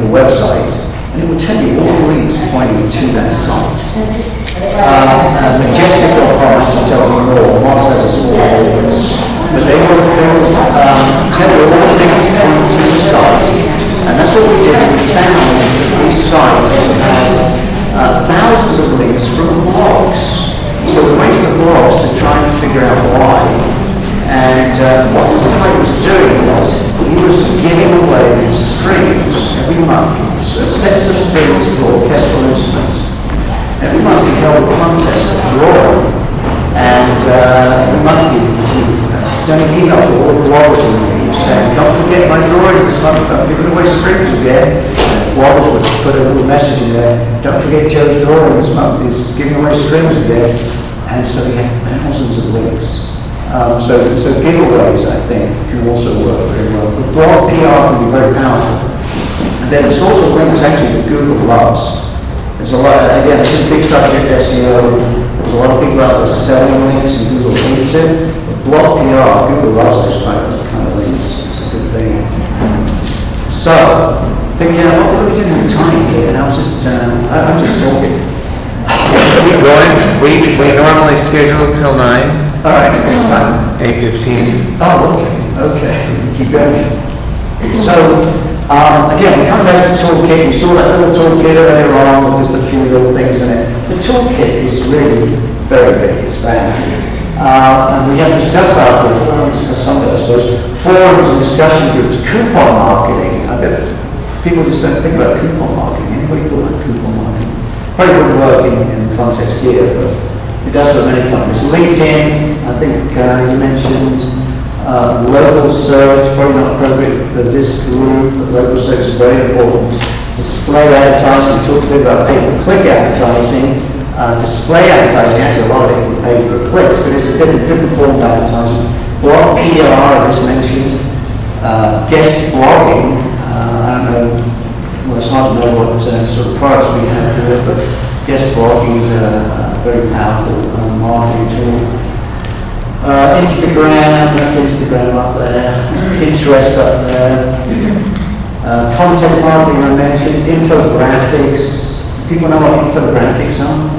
the website, and it will tell you all the links pointing to that site. Majestic.com actually tells you more. Mars has a small audience. But they will tell you all the links pointing to the site. And that's what we did. We found that these sites had thousands of links from blogs. So we went to the blogs to try and figure out why. And what this guy was doing was he was giving away these strings every month, sets of strings for orchestral instruments. Every month he held a contest of drawing, and every month he sent an email to all the bloggers and he was saying, "Don't forget my drawing this month, I'm giving away strings again." And bloggers would put a little message in there, "Don't forget Joe's drawing this month, he's giving away strings again." And so he had thousands of links. So giveaways, I think, can also work very well. But blog PR can be very powerful. And then the sorts of links actually that Google loves. There's a lot, again, this is a big subject, SEO. There's a lot of people out there selling links and Google hates it. But blog PR, Google loves those kind of links. It's a good thing. So, thinking, what are we doing with time here? How's it, I'm just talking. Keep going. We normally schedule till 9. All right, next time. 8:15. Oh, okay. Keep going. So, again, coming back to the toolkit, we saw that little toolkit earlier on with just a few little things in it. The toolkit is really very big, it's vast. And we haven't discussed that, but we'll discuss some of it, I suppose. Forums and discussion groups, coupon marketing. I bet people just don't think about coupon marketing. Anybody thought about coupon marketing? Probably wouldn't work in the context here, but it does for many companies. LinkedIn, I think you mentioned. Local search, probably not appropriate for this group, but local search is very important. Display advertising, we talked a bit about pay-per-click advertising. Display advertising, actually a lot of people pay for clicks, but it's a different form of advertising. Blog PR, I just mentioned. Guest blogging, I don't know, well, it's hard to know what sort of products we have here, but guest blogging is a very powerful marketing tool. Instagram, that's Instagram up there. Pinterest up there. Content marketing, I mentioned. Infographics. People know what infographics are?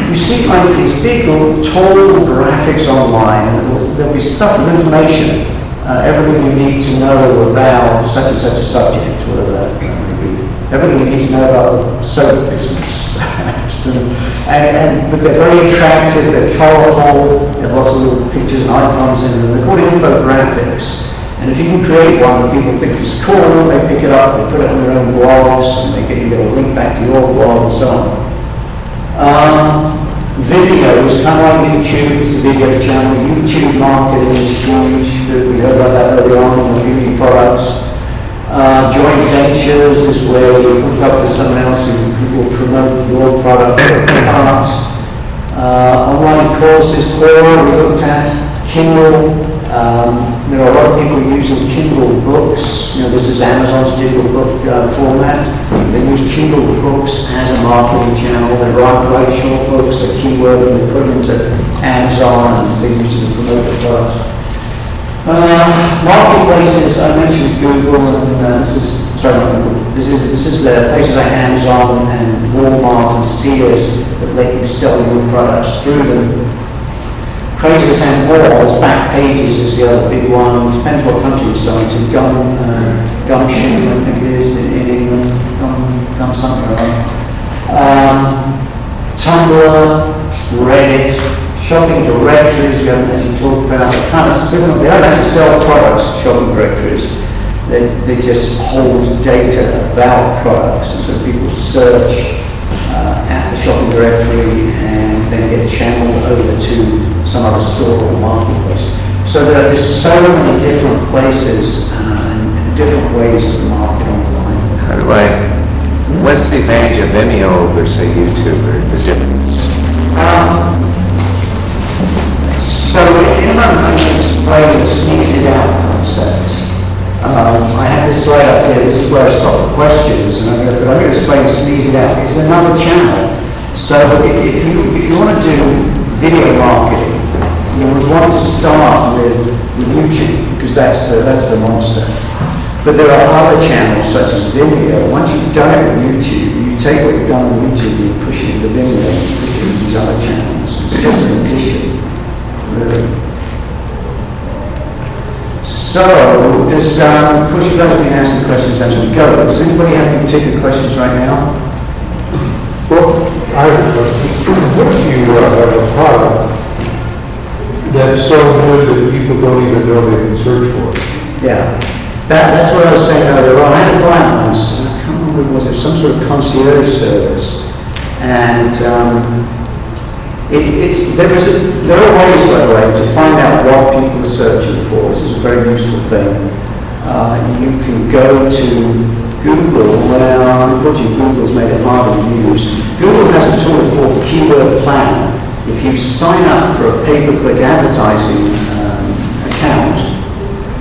You see like these big, tall graphics online, and there'll be stuff with information. Everything you need to know about such and such a subject, whatever that may be. Everything you need to know about the soap business. But they're very attractive, they're colourful, they have lots of little pictures and icons in them. They're called infographics. And if you can create one that people think is cool, they pick it up, they put it on their own blogs, and you get a link back to your blog and so on. Video is kind of like YouTube, it's a video channel. YouTube marketing is huge. We heard about that earlier on in the products. Joint ventures is where you hook up with someone else who will promote your product or product. Online courses, Quora, we looked at. Kindle. There are a lot of people using Kindle books. This is Amazon's digital book format. They use Kindle books as a marketing channel. They write short books, a keyword, and they put them into Amazon and they use it to promote their products. Marketplaces, I mentioned Google, and this is the places like Amazon and Walmart and Sears that let you sell your products through them. Craigslist and Walls, back pages is the other big one. Depends what country you're selling to. Gumshoe, I think it is in England. Gum something or other. Tumblr, Reddit, shopping directories. We haven't actually talked about. They're kind of similar. They don't actually sell products. Shopping directories. They just hold data about products, and so people search at the shopping directory and then get channeled over to some other store or marketplace. So there are just so many different places and different ways to market online. What's the advantage of Vimeo over, say, YouTube, or the difference? So in a moment I'm going to explain the sneeze it out concept. I have this slide up here. This is where I stop the questions, and I'm going to explain sneeze it out. It's another channel. So if you want to do video marketing, you would want to start with YouTube, because that's the monster. But there are other channels such as Vimeo. Once you've done it with YouTube, you take what you've done with YouTube and you push it into Vimeo, you push it into these other channels. It's just an addition, really. So, does, of course you guys have been asking questions as we go. Does anybody have any particular questions right now? Well, I have a question. What if you have a product that's so good that people don't even know they can search for it? Yeah. That's what I was saying earlier on. I had a client once, I can't remember, was it some sort of concierge service? And there are ways, by the way, to find out what people are searching for. This is a very useful thing. You can go to Google. Well, unfortunately, Google's made it harder to use. Google has a tool called the Keyword Planner. If you sign up for a pay-per-click advertising account,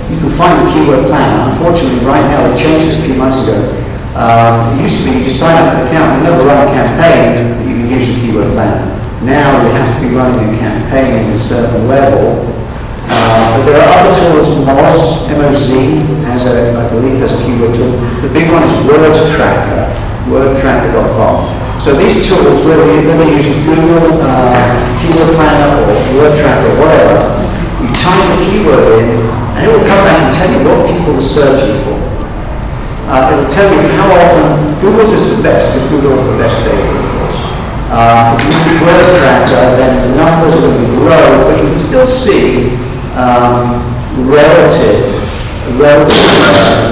you can find the Keyword Planner. Unfortunately, right now, they changed this a few months ago. It used to be you sign up for an account, you never run a campaign, but you can use the Keyword Planner. Now you have to be running a campaign at a certain level. But there are other tools. Moz, M-O-Z, I believe, has a keyword tool. The big one is WordTracker, wordtracker.com. So these tools, whether you're using Google, Keyword Planner, or WordTracker, or whatever, you type the keyword in, and it will come back and tell you what people are searching for. It will tell you how often. Google's is the best, because Google is the best data, of course. If you use WordTracker, then the numbers are going to be low, but you can still see relative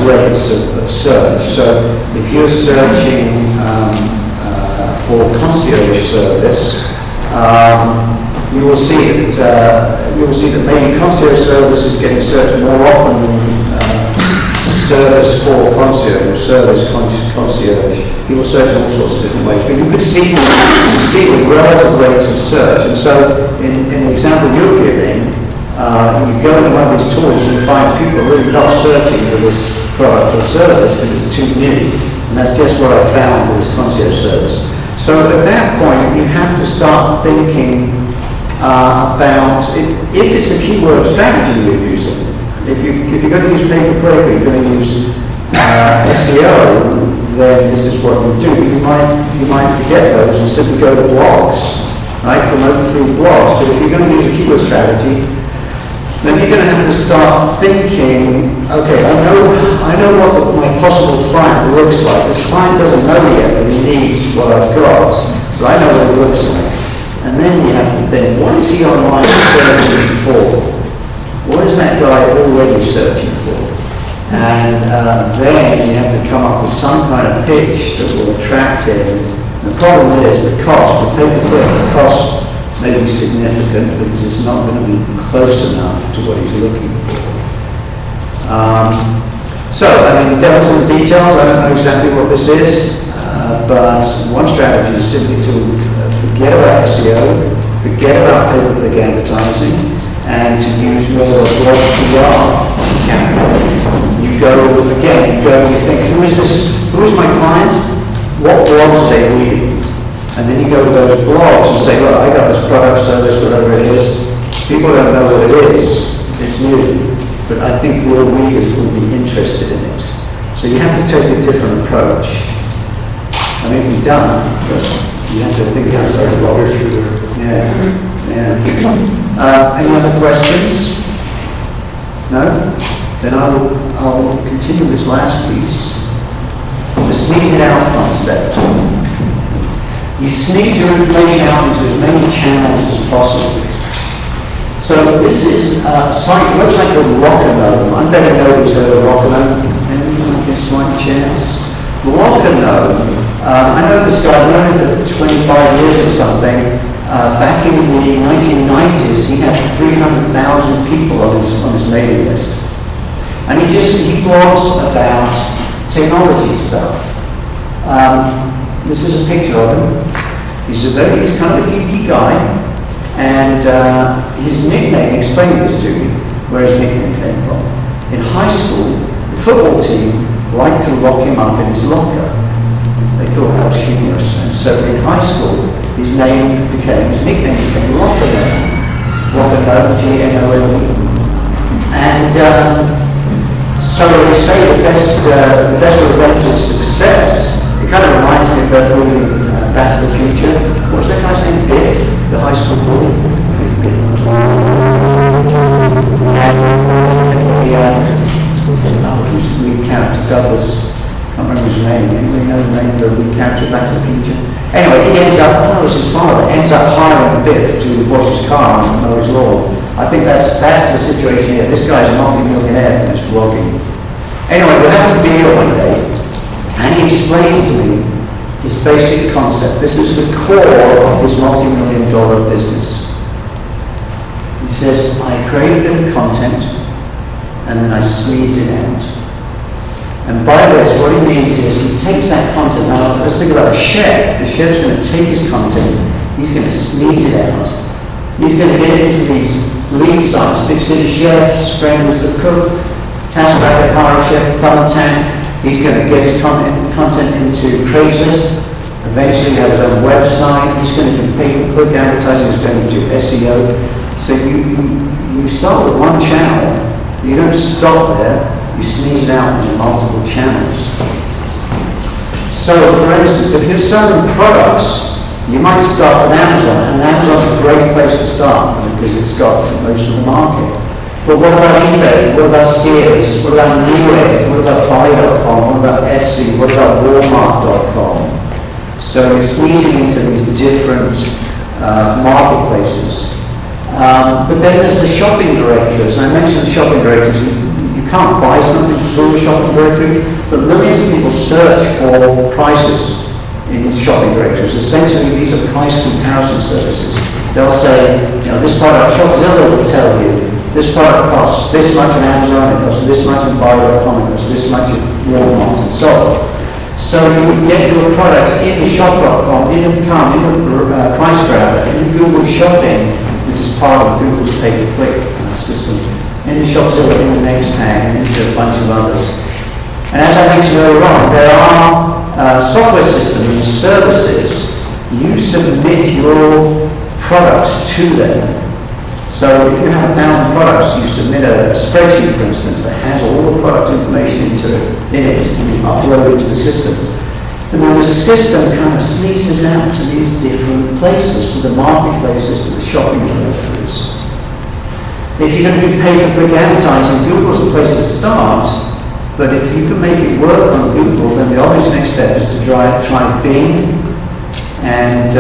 rates of search. So if you're searching for concierge service, you will see that maybe concierge service is getting searched more often than service for concierge or service concierge. People search in all sorts of different ways, but you could see the relative rates of search. And so, in the example you're giving, you go into one of these tools and you find people are really not searching for this product or service because it's too new. And that's just what I found with this concierge service. So at that point, you have to start thinking about if it's a keyword strategy you're using. If you're going to use pay-per-click, you're going to use SEO, then this is what you do. You might forget those and simply go to blogs, right? Promote through blogs. But if you're going to use a keyword strategy, then you're going to have to start thinking, okay, I know what my possible client looks like. This client doesn't know yet that he needs what I've got, so I know what it looks like. And then you have to think, what is he online searching for? What is that guy already searching for? And then you have to come up with some kind of pitch that will attract him. The problem is the cost, the pay-per-click, the cost may be significant because it's not going to be close enough to what he's looking for. So, I mean, the devil's in the details. I don't know exactly what this is, but one strategy is simply to forget about SEO, forget about pay-per-click advertising, and to use more of a blog PR campaign. You think, who is my client? What blogs are they reading? And then you go to those blogs and say, look, I got this product, service, whatever it is. People don't know what it is. It's new. But I think your readers will be interested in it. So you have to take a different approach. I mean, it can be done, but you have to think outside the box. Yeah. Any other questions? No? Then I will continue this last piece. The sneeze it out concept. You sneeze your information out into as many channels as possible. So this is a website called Rockanome. I bet nobody's heard of Rockanome. Anyone get slight chance? Rockanome. I know this guy, I've known him for 25 years or something. Back in the 1990s, he had 300,000 people on his mailing list. And he blogs about technology stuff. This is a picture of him. He's kind of a geeky guy, and his nickname, explained this to me, where his nickname came from. In high school, the football team liked to lock him up in his locker. They thought that was humorous, and so in high school, his nickname became Rockanome, G-N-O-L-E. And So they say the best revenge is success. It kind of reminds me of that movie, Back to the Future. What was that guy's name? Biff, the high school bully. Who's the lead character? Douglas. I can't remember his name. Anybody know the name of the lead character of Back to the Future? Anyway, he ends up, oh, it's his father, ends up hiring Biff to wash his car and mow his lawn. I think that's the situation here. This guy's a multi-millionaire and he's blogging. Anyway, we happened to be here one day, and he explains to me his basic concept. This is the core of his multi-million-dollar business. He says, I create a bit of content, and then I squeeze it out. And by this, what he means is he takes that content. Now, let's think about a chef. The chef's going to take his content, he's going to squeeze it out. He's going to get it into these lead sites, big city chefs, Friends the Cook, Taskmaster, Hard Chef, Thumbtack. He's going to get his content into Craigslist. Eventually have his own website. He's going to do pay-per-click advertising. He's going to do SEO. So you start with one channel. You don't stop there. You sneeze it out into multiple channels. So, for instance, if you're selling products, you might start with Amazon, and Amazon's a great place to start because it's got most of the market. But what about eBay? What about Sears? What about Newegg? What about Buy.com? What about Etsy? What about Walmart.com? So you're squeezing into these different marketplaces. But then there's the shopping directories, and I mentioned the shopping directories. You can't buy something through a shopping directory, but millions of people search for prices in shopping directories. Essentially, these are price comparison services. They'll say, this product, Shopzilla will tell you, this product costs this much on Amazon, it costs this much on Buy.com, it costs this much at Walmart, and so on. So you get your products in shop.com, in the price grabber, in Google Shopping, which is part of Google's pay-per-click system, into Shopzilla, in the next tag, and into a bunch of others. And as I mentioned earlier on, there are software systems and services. You submit your product to them. So if you have 1,000 products, you submit a spreadsheet, for instance, that has all the product information in it, and you upload it to the system. And then the system kind of sneezes out to these different places, to the marketplaces, to the shopping directories. If you're going to do pay-per-click advertising, Google's the place to start, but if you can make it work on Google, then the obvious next step is to try Bing, and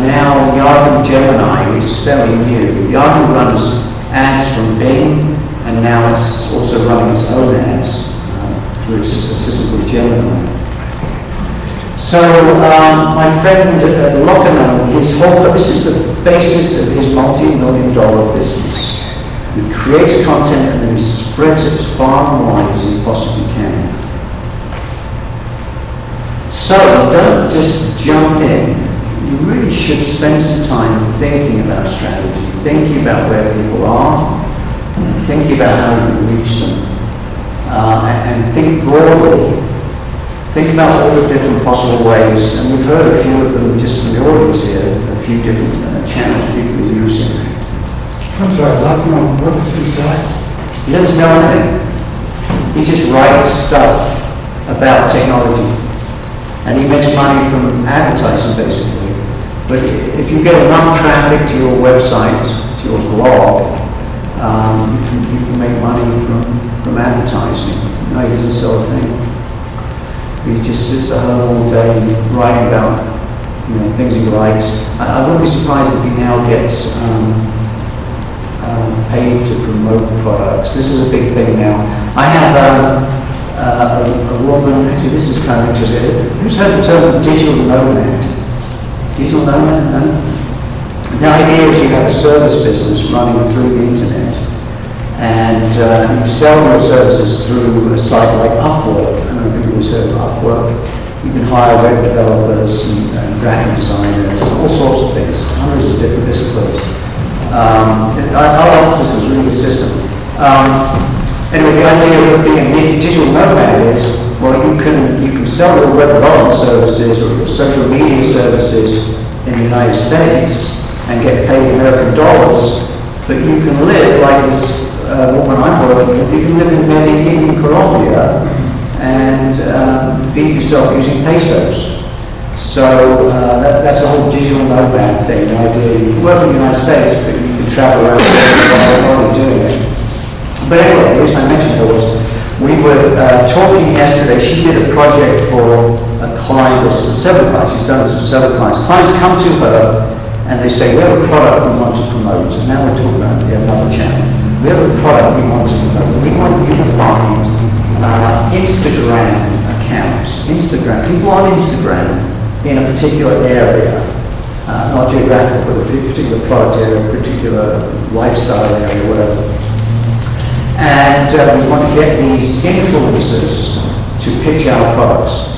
now Yahoo Gemini, which is fairly new. Yahoo runs ads from Bing, and now it's also running its own ads through a system called Gemini. So my friend Lockano, this is the basis of his multi-million-dollar business. He creates content and then he spreads it as far and wide as he possibly can. So don't just jump in. You really should spend some time thinking about strategy, thinking about where people are, thinking about how you can reach them, and think broadly. Think about all the different possible ways, and we've heard a few of them just from the audience here, a few different channels people are using. I'm sorry, what does he say? He doesn't sell anything. He just writes stuff about technology. And he makes money from advertising, basically. But if you get enough traffic to your website, to your blog, you can make money from advertising. No, he doesn't sell a thing. He just sits at home all day writing about things he likes. I wouldn't be surprised if he now gets paid to promote products. This is a big thing now. I have a woman, actually this is kind of interesting. Who's heard the term digital nomad? Digital nomad, no? The idea is you have a service business running through the internet, and you sell your services through a site like Upwork. I don't know if anyone's heard of Upwork. You can hire web developers and graphic designers and all sorts of things, hundreds of different disciplines. I like this system, it's a really good system. Anyway, the idea of being a digital nomad is, well, you can sell your web development services or your social media services in the United States and get paid American dollars, but you can live like this woman I'm working with, you can live in Medellin, Colombia, and feed yourself using pesos. So that's a whole digital nomad thing, the idea. You can work in the United States, but you can travel around while you're doing it. But anyway, the reason I mentioned her was, we were talking yesterday. She did a project for a client, or several clients. She's done this with several clients. Clients come to her and they say, we have a product we want to promote. And now we're talking about another channel. We have a product we want to promote. We want you to find Instagram accounts. People on Instagram in a particular area, not geographical, but a particular product area, a particular lifestyle area, whatever. And we want to get these influencers to pitch our products.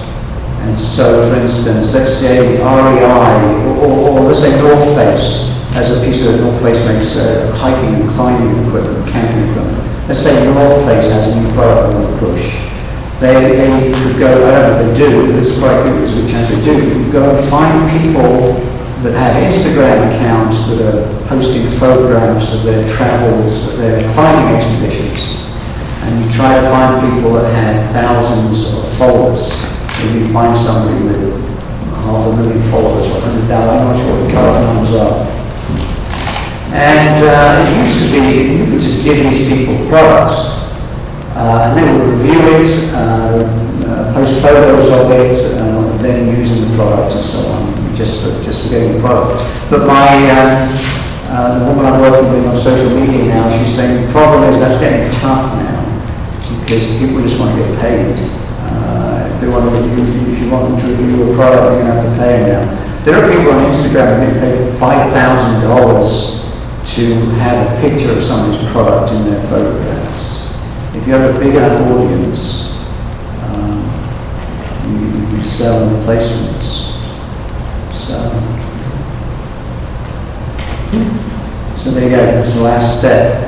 And so, for instance, let's say REI, or let's say North Face, as a piece of North Face makes hiking and climbing equipment, camping equipment. Let's say North Face has a new product they want to push. They could go, I don't know if they do, but it's quite good, there's a good chance they do. You could go and find people that have Instagram accounts that are posting photographs of their travels, of their climbing expeditions. And you try to find people that have thousands of followers. Maybe you find somebody with 500,000 followers or 100,000, I'm not sure what the current numbers are. And it used to be, you could just give these people products, and they would review it, post photos of it, then using the product and so on. Just for getting the product. But the woman I'm working with on social media now, she's saying the problem is that's getting tough now because people just want to get paid. If you want them to review a product, you're going to have to pay them now. There are people on Instagram that pay $5,000 to have a picture of somebody's product in their photographs. If you have a big enough audience, you sell them placements. So there you go, that's the last step.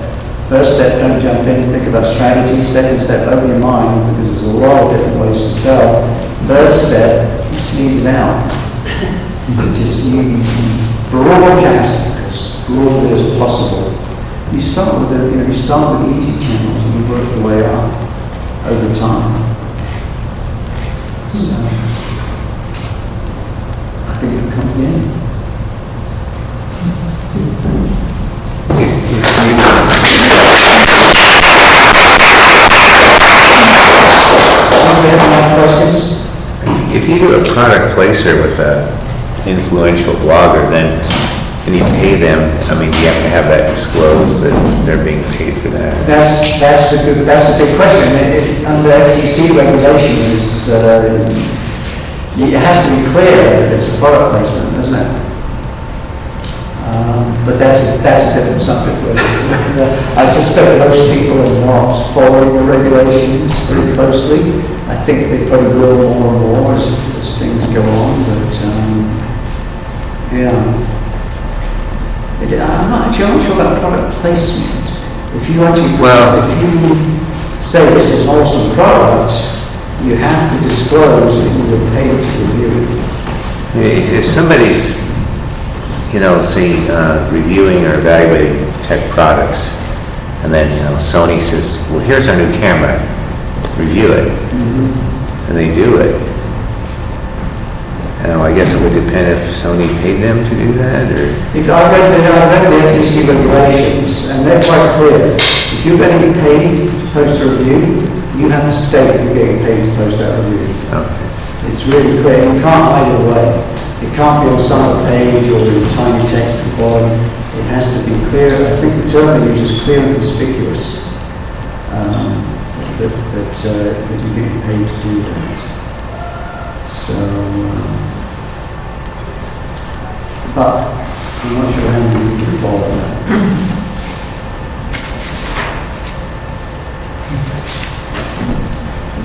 First step, don't jump in and think about strategy. Second step, open your mind, because there's a lot of different ways to sell. Third step, sneeze it out. You broadcast as broadly as possible. You start with easy channels and you work your way up over time. So I think it'll come again. Questions? If you do a product placer with an influential blogger, then can you pay them? I mean, do you have to have that disclosed that they're being paid for that? That's a good question. Under FTC regulations, it has to be clear that it's a product placement, doesn't it? But that's a different subject. I suspect most people are not following the regulations very closely. I think they probably grow more and more as things go on, but I'm not sure about product placement. If you say this is an awesome product, you have to disclose that you were paid to review it. If somebody's reviewing or evaluating tech products, and then Sony says, well, here's our new camera, review it, and they do it. I guess it would depend if Sony paid them to do that, or... I read the FTC regulations, and they're quite clear. If you're going to be paid to post a review, you have to state you're getting paid to post that review. Okay. It's really clear. You can't hide it away. It can't be on some other page or with tiny text at the bottom. It has to be clear. I think the term they use is clear and conspicuous. That you're getting paid to do that. So, but I'm not sure how many people follow that.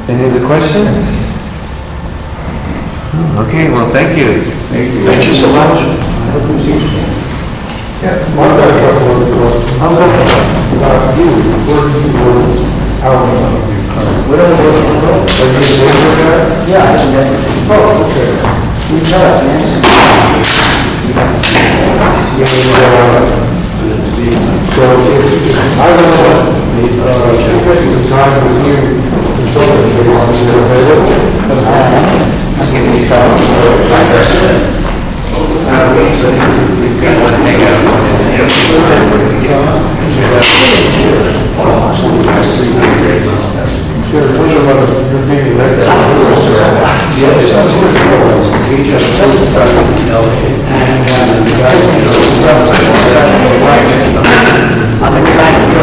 Any other questions? Okay, well, thank you. Thank you so much. I hope it was useful. Yeah, I've got a couple of questions. I'm going to ask you, where do you work out of your car? Whatever works for you. Are you a neighbor guy? Yeah, I think that. Oh, okay. We tell our answer. Yeah, So I don't know, take some time with you, consulting, if you're available. I'll give you a call. We've got one thing Sure, you're being elected. I'm in the back of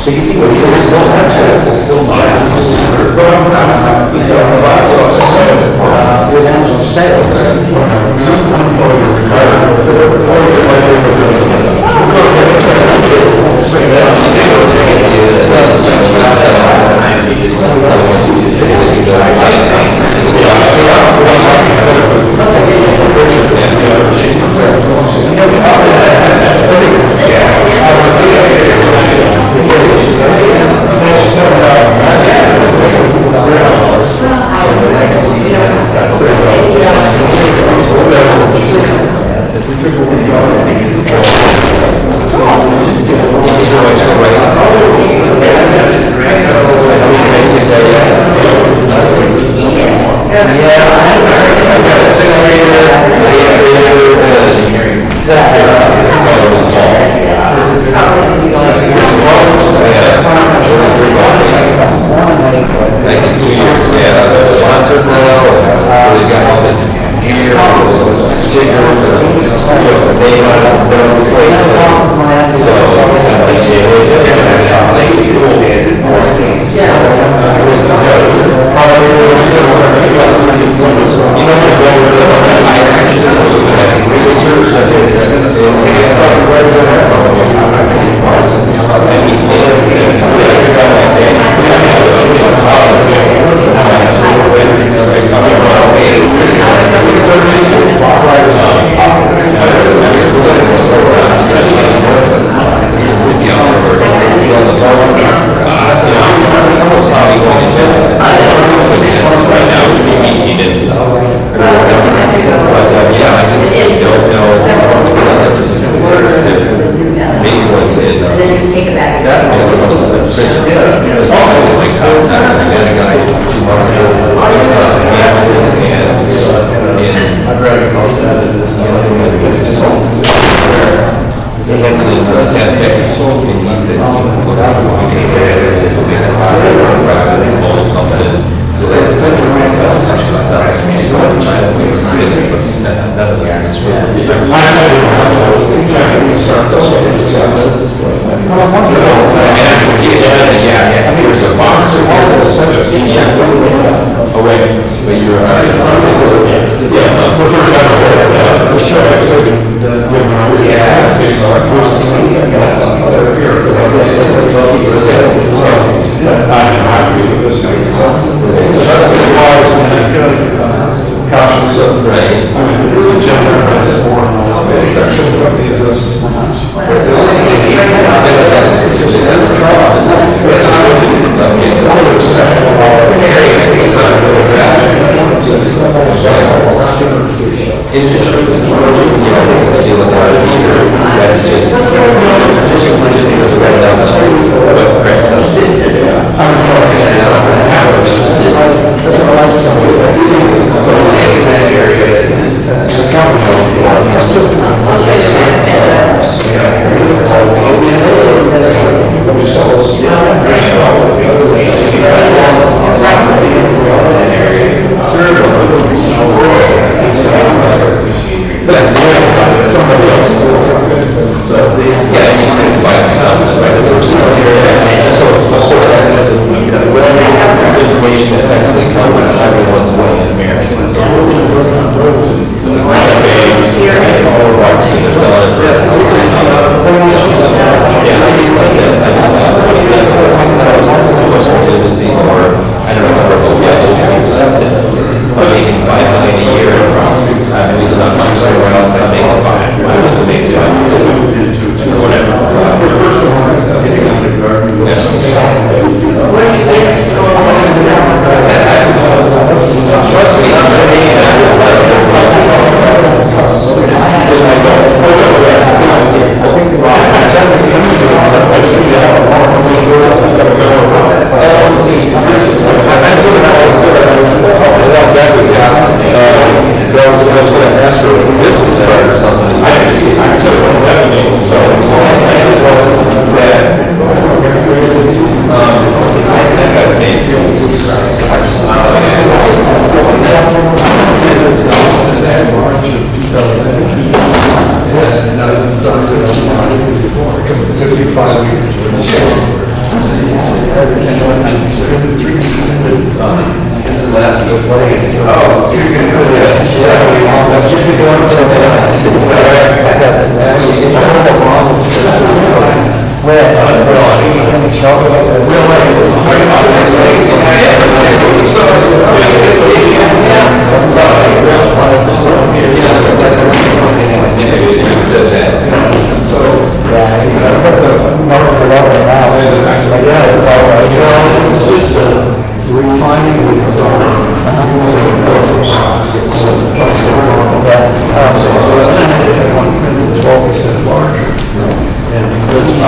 So you think we're doing with Amazon sales? larger. And because